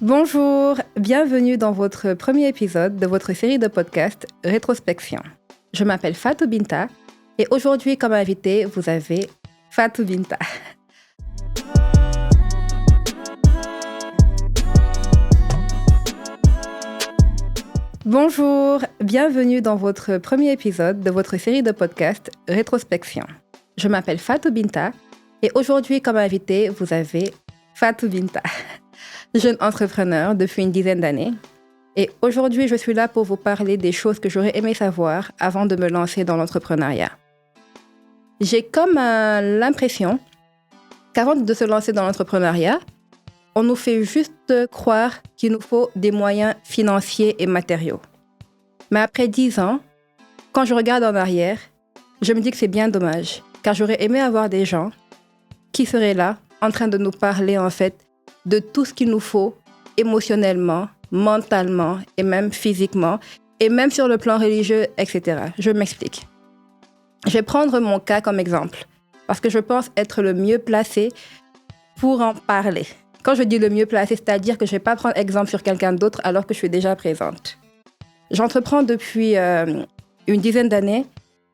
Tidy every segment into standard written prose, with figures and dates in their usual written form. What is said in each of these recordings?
Bonjour, bienvenue dans votre premier épisode de votre série de podcasts Rétrospection. Je m'appelle Fatou Binta et aujourd'hui comme invité, vous avez Fatou Binta. Bonjour, bienvenue dans votre premier épisode de votre série de podcasts Rétrospection. Je m'appelle Fatou Binta et aujourd'hui comme invité, vous avez Fatou Binta. Jeune entrepreneur depuis une dizaine d'années. Et aujourd'hui, je suis là pour vous parler des choses que j'aurais aimé savoir avant de me lancer dans l'entrepreneuriat. J'ai comme l'impression qu'avant de se lancer dans l'entrepreneuriat, on nous fait juste croire qu'il nous faut des moyens financiers et matériaux. Mais après 10 ans, quand je regarde en arrière, je me dis que c'est bien dommage, car j'aurais aimé avoir des gens qui seraient là, en train de nous parler en fait de tout ce qu'il nous faut émotionnellement, mentalement et même physiquement, et même sur le plan religieux, etc. Je m'explique. Je vais prendre mon cas comme exemple, parce que je pense être le mieux placé pour en parler. Quand je dis le mieux placé, c'est-à-dire que je ne vais pas prendre exemple sur quelqu'un d'autre alors que je suis déjà présente. J'entreprends depuis une dizaine d'années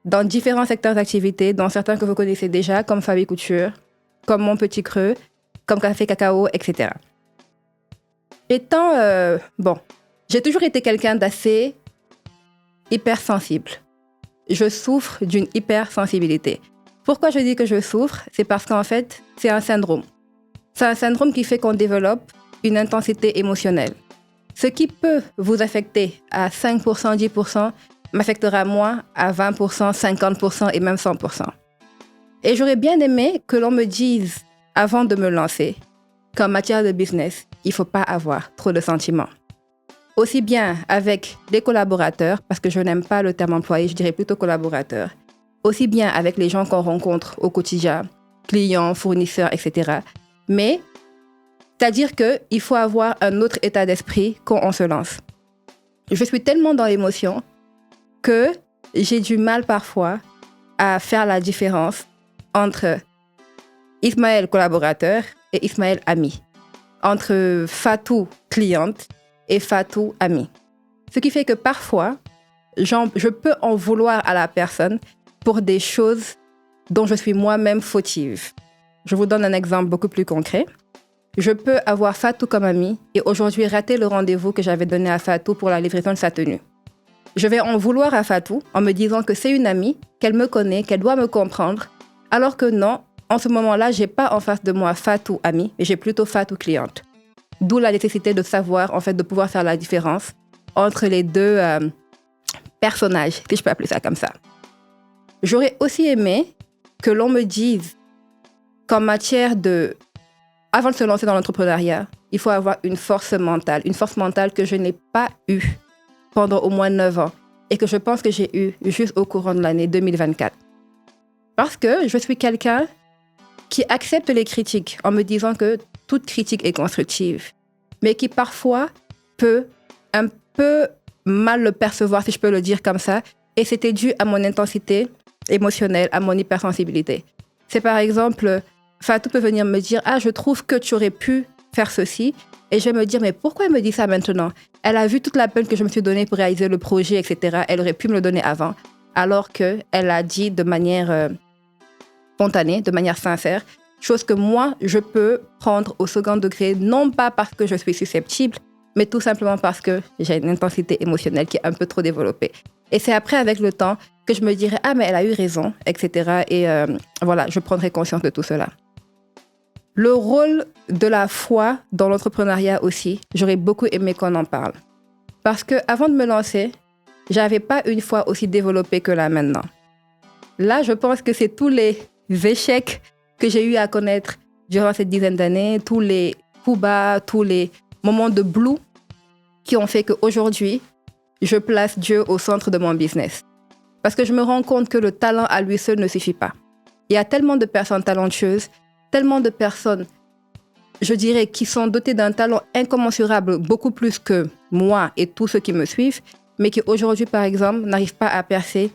dans différents secteurs d'activité, dont certains que vous connaissez déjà, comme Fabi Couture, comme Mon Petit Creux, comme Café Cacao, etc. J'ai toujours été quelqu'un d'assez hypersensible. Je souffre d'une hypersensibilité. Pourquoi je dis que je souffre? C'est parce qu'en fait, c'est un syndrome. C'est un syndrome qui fait qu'on développe une intensité émotionnelle. Ce qui peut vous affecter à 5%, 10%, m'affectera moins à 20%, 50% et même 100%. Et j'aurais bien aimé que l'on me dise avant de me lancer, qu'en matière de business, il ne faut pas avoir trop de sentiments. Aussi bien avec les collaborateurs, parce que je n'aime pas le terme employé, je dirais plutôt collaborateurs, aussi bien avec les gens qu'on rencontre au quotidien, clients, fournisseurs, etc. Mais, c'est-à-dire qu'il faut avoir un autre état d'esprit quand on se lance. Je suis tellement dans l'émotion que j'ai du mal parfois à faire la différence entre Ismaël collaborateur et Ismaël ami, entre Fatou cliente et Fatou ami. Ce qui fait que parfois, je peux en vouloir à la personne pour des choses dont je suis moi-même fautive. Je vous donne un exemple beaucoup plus concret. Je peux avoir Fatou comme ami et aujourd'hui rater le rendez-vous que j'avais donné à Fatou pour la livraison de sa tenue. Je vais en vouloir à Fatou en me disant que c'est une amie, qu'elle me connaît, qu'elle doit me comprendre, alors que non, en ce moment-là, je n'ai pas en face de moi Fatou amie, mais j'ai plutôt Fatou cliente. D'où la nécessité de savoir, en fait, de pouvoir faire la différence entre les deux personnages, si je peux appeler ça comme ça. J'aurais aussi aimé que l'on me dise qu'en matière de... Avant de se lancer dans l'entrepreneuriat, il faut avoir une force mentale que je n'ai pas eue pendant au moins 9 ans et que je pense que j'ai eue juste au courant de l'année 2024. Parce que je suis quelqu'un qui accepte les critiques en me disant que toute critique est constructive, mais qui parfois peut un peu mal le percevoir, si je peux le dire comme ça, et c'était dû à mon intensité émotionnelle, à mon hypersensibilité. C'est par exemple, Fatou peut venir me dire « Ah, je trouve que tu aurais pu faire ceci », et je vais me dire « Mais pourquoi elle me dit ça maintenant ?» Elle a vu toute la peine que je me suis donnée pour réaliser le projet, etc. Elle aurait pu me le donner avant, alors qu'elle a dit de manière spontanée, de manière sincère, chose que moi, je peux prendre au second degré, non pas parce que je suis susceptible, mais tout simplement parce que j'ai une intensité émotionnelle qui est un peu trop développée. Et c'est après, avec le temps, que je me dirais « Ah, mais elle a eu raison », etc. Et voilà, je prendrai conscience de tout cela. Le rôle de la foi dans l'entrepreneuriat aussi, j'aurais beaucoup aimé qu'on en parle. Parce qu'avant de me lancer, j'avais pas une foi aussi développée que là maintenant. Là, je pense que c'est tous les échecs que j'ai eu à connaître durant cette dizaine d'années, tous les coups bas, tous les moments de blue qui ont fait qu'aujourd'hui, je place Dieu au centre de mon business. Parce que je me rends compte que le talent à lui seul ne suffit pas. Il y a tellement de personnes talentueuses, tellement de personnes, je dirais, qui sont dotées d'un talent incommensurable, beaucoup plus que moi et tous ceux qui me suivent, mais qui aujourd'hui, par exemple, n'arrivent pas à percer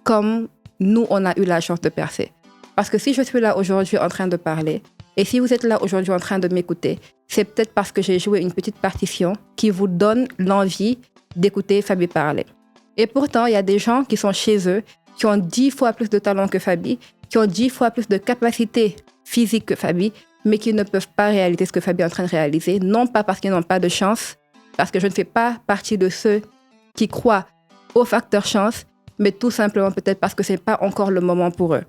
comme nous, on a eu la chance de percer. Parce que si je suis là aujourd'hui en train de parler, Et si vous êtes là aujourd'hui en train de m'écouter, c'est peut-être parce que j'ai joué une petite partition qui vous donne l'envie d'écouter Fabi parler. Et pourtant, il y a des gens qui sont chez eux, qui ont 10 fois plus de talent que Fabi, qui ont 10 fois plus de capacité physique que Fabi, mais qui ne peuvent pas réaliser ce que Fabi est en train de réaliser, non pas parce qu'ils n'ont pas de chance, parce que je ne fais pas partie de ceux qui croient au facteur chance, mais tout simplement peut-être parce que ce n'est pas encore le moment pour eux.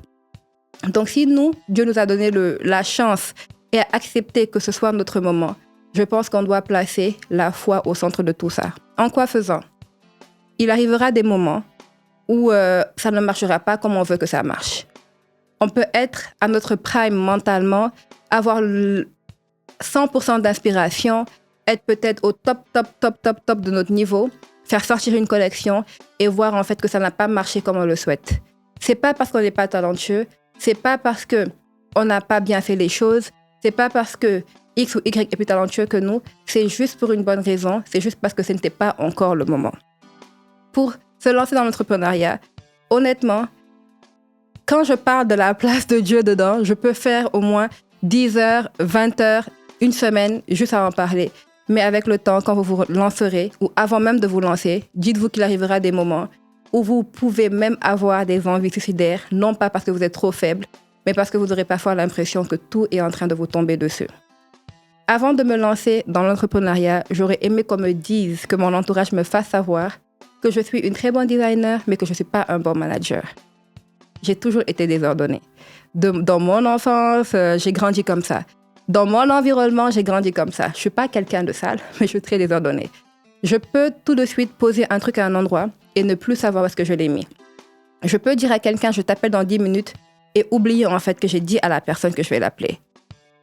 Donc si nous, Dieu nous a donné la chance et a accepté que ce soit notre moment, je pense qu'on doit placer la foi au centre de tout ça. En quoi faisant? Il arrivera des moments où ça ne marchera pas comme on veut que ça marche. On peut être à notre prime mentalement, avoir 100% d'inspiration, être peut-être au top de notre niveau, faire sortir une collection et voir en fait que ça n'a pas marché comme on le souhaite. C'est pas parce qu'on n'est pas talentueux, c'est pas parce que on n'a pas bien fait les choses, c'est pas parce que X ou Y est plus talentueux que nous, c'est juste pour une bonne raison, c'est juste parce que ce n'était pas encore le moment. Pour se lancer dans l'entrepreneuriat, honnêtement, quand je parle de la place de Dieu dedans, je peux faire au moins 10 heures, 20 heures, une semaine, juste à en parler. Mais avec le temps, quand vous vous lancerez, ou avant même de vous lancer, dites-vous qu'il arrivera des moments où vous pouvez même avoir des envies suicidaires, non pas parce que vous êtes trop faible, mais parce que vous aurez parfois l'impression que tout est en train de vous tomber dessus. Avant de me lancer dans l'entrepreneuriat, j'aurais aimé qu'on me dise, que mon entourage me fasse savoir que je suis une très bonne designer, mais que je ne suis pas un bon manager. J'ai toujours été désordonnée. Dans mon enfance, j'ai grandi comme ça. Dans mon environnement, j'ai grandi comme ça. Je ne suis pas quelqu'un de sale, mais je suis très désordonnée. Je peux tout de suite poser un truc à un endroit et ne plus savoir où est-ce que je l'ai mis. Je peux dire à quelqu'un, je t'appelle dans 10 minutes et oublier en fait que j'ai dit à la personne que je vais l'appeler.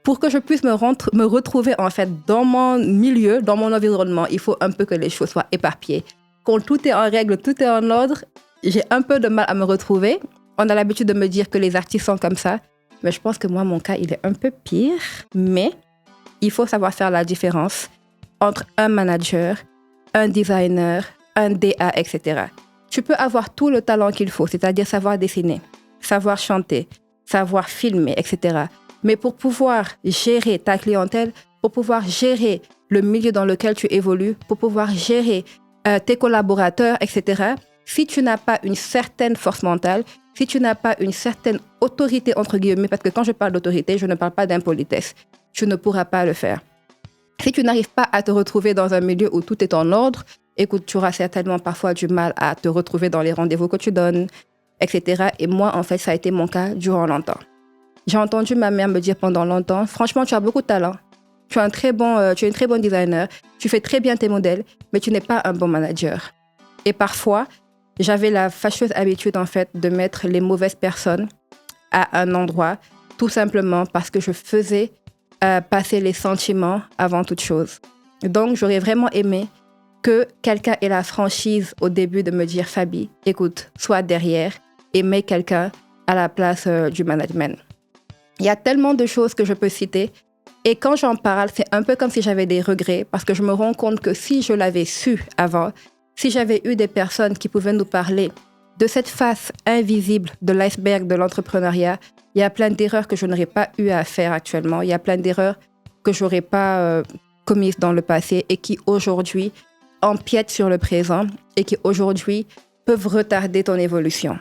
Pour que je puisse me retrouver en fait dans mon milieu, dans mon environnement, il faut un peu que les choses soient éparpillées. Quand tout est en règle, tout est en ordre, j'ai un peu de mal à me retrouver. On a l'habitude de me dire que les artistes sont comme ça, mais je pense que moi, mon cas, il est un peu pire. Mais il faut savoir faire la différence entre un manager, un designer, un DA, etc. Tu peux avoir tout le talent qu'il faut, c'est-à-dire savoir dessiner, savoir chanter, savoir filmer, etc. Mais pour pouvoir gérer ta clientèle, pour pouvoir gérer le milieu dans lequel tu évolues, pour pouvoir gérer tes collaborateurs, etc., si tu n'as pas une certaine force mentale, si tu n'as pas une certaine autorité, entre guillemets, parce que quand je parle d'autorité, je ne parle pas d'impolitesse, tu ne pourras pas le faire. Si tu n'arrives pas à te retrouver dans un milieu où tout est en ordre, écoute, tu auras certainement parfois du mal à te retrouver dans les rendez-vous que tu donnes, etc. Et moi, en fait, ça a été mon cas durant longtemps. J'ai entendu ma mère me dire pendant longtemps, franchement, tu as beaucoup de talent. Tu es une très bonne designer, tu fais très bien tes modèles, mais tu n'es pas un bon manager. Et parfois, j'avais la fâcheuse habitude, en fait, de mettre les mauvaises personnes à un endroit, tout simplement parce que je faisais passer les sentiments avant toute chose. Donc, j'aurais vraiment aimé que quelqu'un ait la franchise au début de me dire, Fabi, écoute, sois derrière et mets quelqu'un à la place du management. Il y a tellement de choses que je peux citer. Et quand j'en parle, c'est un peu comme si j'avais des regrets parce que je me rends compte que si je l'avais su avant, si j'avais eu des personnes qui pouvaient nous parler de cette face invisible de l'iceberg de l'entrepreneuriat, il y a plein d'erreurs que je n'aurais pas eu à faire actuellement. Il y a plein d'erreurs que je n'aurais pas commises dans le passé et qui aujourd'hui empiètent sur le présent et qui aujourd'hui peuvent retarder ton évolution.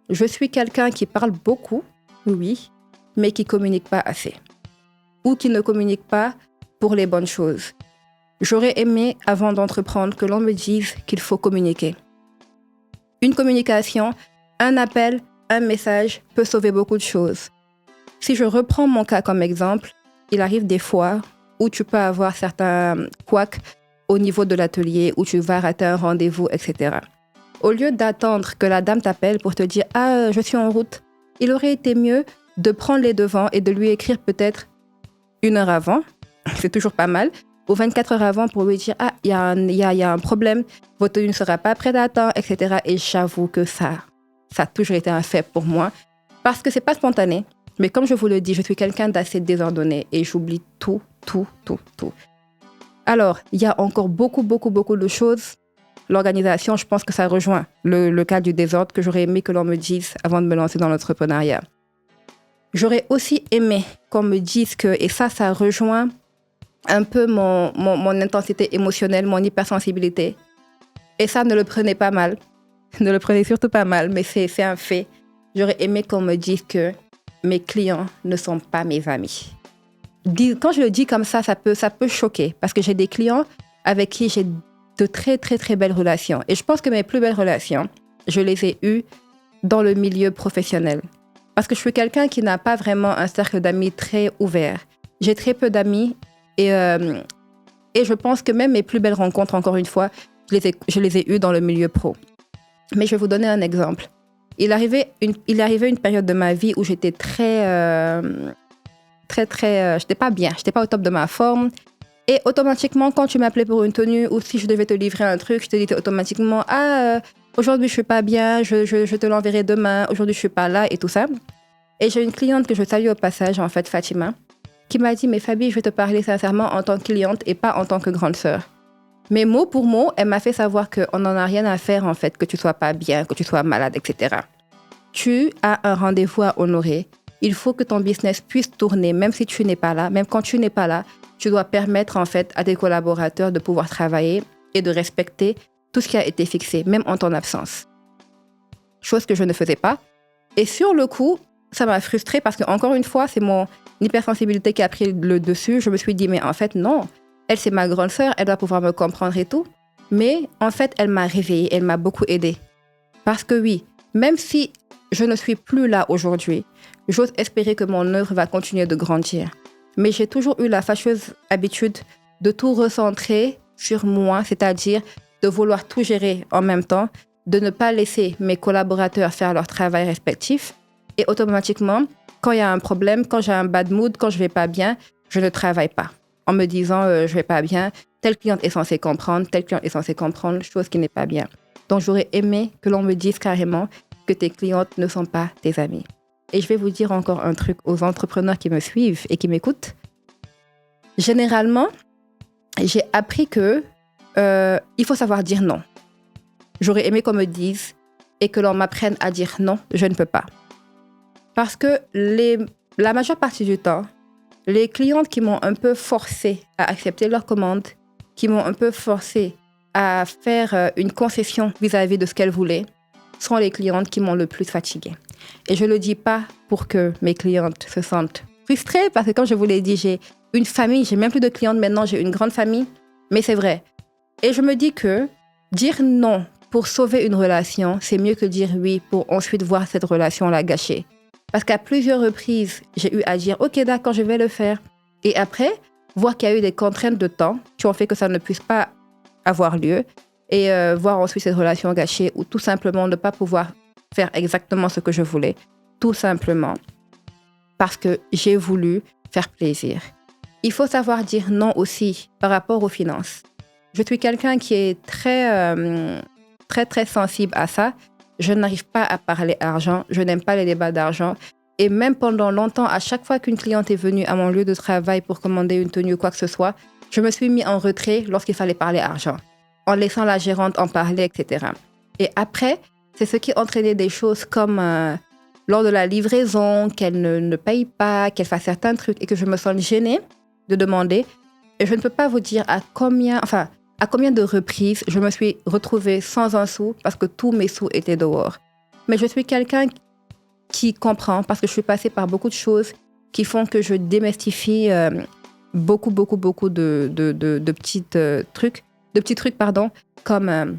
Je suis quelqu'un qui parle beaucoup, oui, mais qui ne communique pas assez. Ou qui ne communique pas pour les bonnes choses. J'aurais aimé, avant d'entreprendre, que l'on me dise qu'il faut communiquer. Une communication, un appel, un message peut sauver beaucoup de choses. Si je reprends mon cas comme exemple, il arrive des fois où tu peux avoir certains couacs au niveau de l'atelier, où tu vas rater un rendez-vous, etc. Au lieu d'attendre que la dame t'appelle pour te dire « Ah, je suis en route », il aurait été mieux de prendre les devants et de lui écrire peut-être 1 heure avant, c'est toujours pas mal, ou 24 heures avant pour lui dire « Ah, il y a un problème, votre tenue ne sera pas prête à temps, etc. » Et j'avoue que ça a toujours été un fait pour moi, parce que c'est pas spontané. Mais comme je vous le dis, je suis quelqu'un d'assez désordonné et j'oublie tout. Alors, il y a encore beaucoup de choses. L'organisation, je pense que ça rejoint le cas du désordre que j'aurais aimé que l'on me dise avant de me lancer dans l'entrepreneuriat. J'aurais aussi aimé qu'on me dise que, et ça rejoint un peu mon intensité émotionnelle, mon hypersensibilité. Et ça, ne le prenez pas mal. Ne le prenez surtout pas mal, mais c'est un fait. J'aurais aimé qu'on me dise que mes clients ne sont pas mes amis. Quand je le dis comme ça peut choquer, parce que j'ai des clients avec qui j'ai de très, très, très belles relations. Et je pense que mes plus belles relations, je les ai eues dans le milieu professionnel. Parce que je suis quelqu'un qui n'a pas vraiment un cercle d'amis très ouvert. J'ai très peu d'amis et je pense que même mes plus belles rencontres, encore une fois, je les ai eues dans le milieu pro. Mais je vais vous donner un exemple. Il arrivait une période de ma vie où j'étais j'étais pas bien, j'étais pas au top de ma forme. Et automatiquement, quand tu m'appelais pour une tenue ou si je devais te livrer un truc, je te disais automatiquement, aujourd'hui je suis pas bien, je te l'enverrai demain, aujourd'hui je suis pas là et tout ça. Et j'ai une cliente que je salue au passage, en fait, Fatima, qui m'a dit, mais Fabi, je vais te parler sincèrement en tant que cliente et pas en tant que grande sœur. Mais mot pour mot, elle m'a fait savoir qu'on n'en a rien à faire, en fait, que tu sois pas bien, que tu sois malade, etc. Tu as un rendez-vous à honorer. Il faut que ton business puisse tourner, même si tu n'es pas là. Même quand tu n'es pas là, tu dois permettre, en fait, à tes collaborateurs de pouvoir travailler et de respecter tout ce qui a été fixé, même en ton absence. Chose que je ne faisais pas. Et sur le coup, ça m'a frustrée parce que, encore une fois, c'est mon hypersensibilité qui a pris le dessus. Je me suis dit, mais en fait, non. Elle, c'est ma grande sœur, elle doit pouvoir me comprendre et tout. Mais en fait, elle m'a réveillée, elle m'a beaucoup aidée. Parce que oui, même si je ne suis plus là aujourd'hui, j'ose espérer que mon œuvre va continuer de grandir. Mais j'ai toujours eu la fâcheuse habitude de tout recentrer sur moi, c'est-à-dire de vouloir tout gérer en même temps, de ne pas laisser mes collaborateurs faire leur travail respectif. Et automatiquement, quand il y a un problème, quand j'ai un bad mood, quand je ne vais pas bien, je ne travaille pas. En me disant, je ne vais pas bien, telle cliente est censée comprendre, telle cliente est censée comprendre, chose qui n'est pas bien. Donc, j'aurais aimé que l'on me dise carrément que tes clientes ne sont pas tes amis. Et je vais vous dire encore un truc aux entrepreneurs qui me suivent et qui m'écoutent. Généralement, j'ai appris que il faut savoir dire non. J'aurais aimé qu'on me dise et que l'on m'apprenne à dire non, je ne peux pas. Parce que la majeure partie du temps, les clientes qui m'ont un peu forcée à accepter leur commande, qui m'ont un peu forcée à faire une concession vis-à-vis de ce qu'elles voulaient, sont les clientes qui m'ont le plus fatiguée. Et je ne le dis pas pour que mes clientes se sentent frustrées, parce que comme je vous l'ai dit, j'ai une famille, j'ai même plus de clientes maintenant, j'ai une grande famille, mais c'est vrai. Et je me dis que dire non pour sauver une relation, c'est mieux que dire oui pour ensuite voir cette relation-là gâchée. Parce qu'à plusieurs reprises, j'ai eu à dire « Ok, d'accord, je vais le faire ». Et après, voir qu'il y a eu des contraintes de temps qui ont fait que ça ne puisse pas avoir lieu et voir ensuite cette relation gâchée ou tout simplement ne pas pouvoir faire exactement ce que je voulais, tout simplement parce que j'ai voulu faire plaisir. Il faut savoir dire non aussi par rapport aux finances. Je suis quelqu'un qui est très sensible à ça. Je n'arrive pas à parler argent, je n'aime pas les débats d'argent. Et même pendant longtemps, à chaque fois qu'une cliente est venue à mon lieu de travail pour commander une tenue ou quoi que ce soit, je me suis mis en retrait lorsqu'il fallait parler argent, en laissant la gérante en parler, etc. Et après, c'est ce qui entraînait des choses comme lors de la livraison, qu'elle ne paye pas, qu'elle fasse certains trucs et que je me sens gênée de demander. Et je ne peux pas vous dire à combien de reprises je me suis retrouvée sans un sou parce que tous mes sous étaient dehors. Mais je suis quelqu'un qui comprend parce que je suis passée par beaucoup de choses qui font que je démystifie beaucoup de petits trucs, comme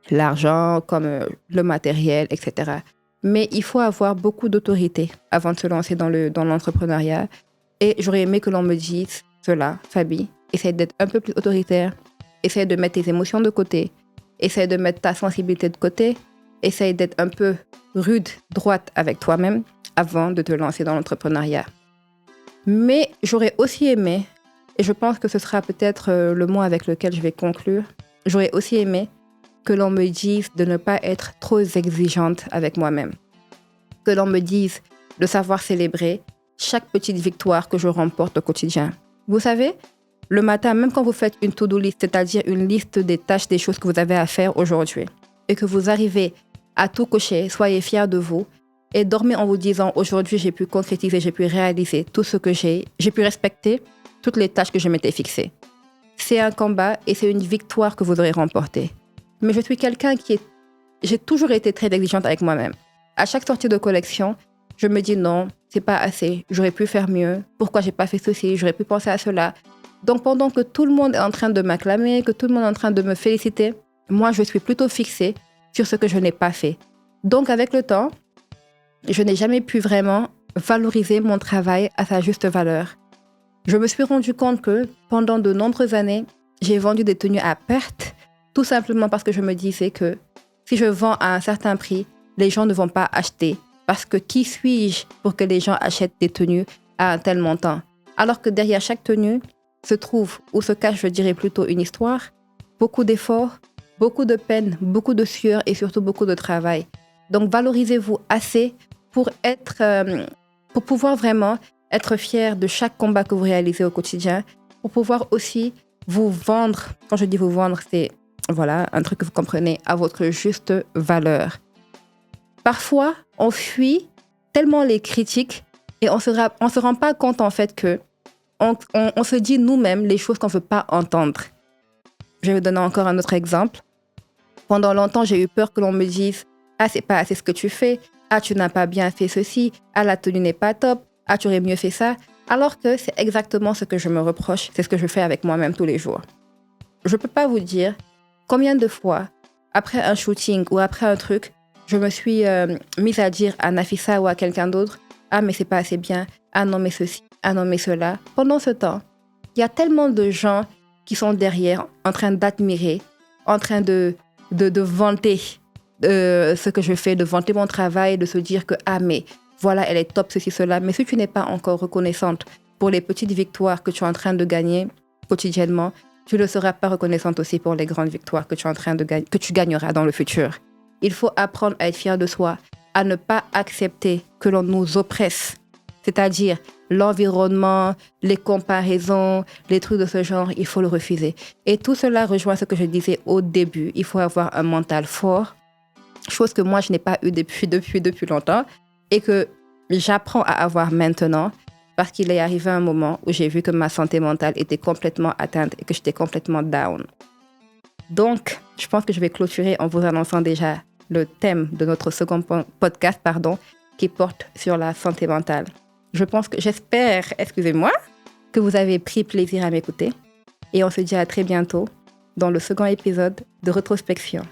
l'argent, comme le matériel, etc. Mais il faut avoir beaucoup d'autorité avant de se lancer dans l'entrepreneuriat. Et j'aurais aimé que l'on me dise cela, Fabi, essaie d'être un peu plus autoritaire. Essaye de mettre tes émotions de côté. Essaye de mettre ta sensibilité de côté. Essaye d'être un peu rude, droite avec toi-même avant de te lancer dans l'entrepreneuriat. Mais j'aurais aussi aimé, et je pense que ce sera peut-être le mot avec lequel je vais conclure, j'aurais aussi aimé que l'on me dise de ne pas être trop exigeante avec moi-même. Que l'on me dise de savoir célébrer chaque petite victoire que je remporte au quotidien. Vous savez, le matin, même quand vous faites une to-do list, c'est-à-dire une liste des tâches, des choses que vous avez à faire aujourd'hui, et que vous arrivez à tout cocher, soyez fiers de vous, et dormez en vous disant aujourd'hui j'ai pu concrétiser, j'ai pu réaliser tout ce que j'ai pu respecter toutes les tâches que je m'étais fixées. C'est un combat et c'est une victoire que vous aurez remportée. Mais je suis quelqu'un j'ai toujours été très exigeante avec moi-même. À chaque sortie de collection, je me dis non, c'est pas assez, j'aurais pu faire mieux, pourquoi j'ai pas fait ceci, j'aurais pu penser à cela. Donc pendant que tout le monde est en train de m'acclamer, que tout le monde est en train de me féliciter, moi je suis plutôt fixée sur ce que je n'ai pas fait. Donc avec le temps, je n'ai jamais pu vraiment valoriser mon travail à sa juste valeur. Je me suis rendu compte que pendant de nombreuses années, j'ai vendu des tenues à perte, tout simplement parce que je me disais que si je vends à un certain prix, les gens ne vont pas acheter. Parce que qui suis-je pour que les gens achètent des tenues à un tel montant? Alors que derrière chaque tenue se trouve ou se cache, je dirais plutôt, une histoire, beaucoup d'efforts, beaucoup de peine, beaucoup de sueur et surtout beaucoup de travail. Donc valorisez-vous assez pour pouvoir vraiment être fier de chaque combat que vous réalisez au quotidien, pour pouvoir aussi vous vendre. Quand je dis vous vendre, c'est voilà, un truc que vous comprenez à votre juste valeur. Parfois, on fuit tellement les critiques et on se rend pas compte en fait que on se dit nous-mêmes les choses qu'on veut pas entendre. Je vais vous donner encore un autre exemple. Pendant longtemps, j'ai eu peur que l'on me dise « Ah, c'est pas assez ce que tu fais. Ah, tu n'as pas bien fait ceci. Ah, la tenue n'est pas top. Ah, tu aurais mieux fait ça. » Alors que c'est exactement ce que je me reproche. C'est ce que je fais avec moi-même tous les jours. Je peux pas vous dire combien de fois, après un shooting ou après un truc, je me suis mise à dire à Nafissa ou à quelqu'un d'autre « Ah, mais c'est pas assez bien. Ah non, mais ceci. Ah non, mais cela. » Pendant ce temps, il y a tellement de gens qui sont derrière, en train d'admirer, en train de vanter ce que je fais, de vanter mon travail, de se dire que « Ah, mais voilà, elle est top, ceci, cela. » Mais si tu n'es pas encore reconnaissante pour les petites victoires que tu es en train de gagner quotidiennement, tu ne seras pas reconnaissante aussi pour les grandes victoires que tu es en train de gagner, que tu gagneras dans le futur. Il faut apprendre à être fier de soi, à ne pas accepter que l'on nous oppresse. C'est-à-dire l'environnement, les comparaisons, les trucs de ce genre, il faut le refuser. Et tout cela rejoint ce que je disais au début. Il faut avoir un mental fort, chose que moi, je n'ai pas eu depuis longtemps et que j'apprends à avoir maintenant parce qu'il est arrivé un moment où j'ai vu que ma santé mentale était complètement atteinte et que j'étais complètement down. Donc, je pense que je vais clôturer en vous annonçant déjà le thème de notre second podcast, qui porte sur la santé mentale. J'espère, que vous avez pris plaisir à m'écouter. Et on se dit à très bientôt dans le second épisode de Rétrospection.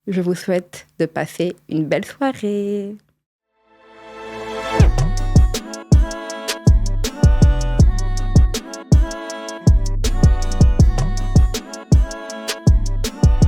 Je vous souhaite de passer une belle soirée.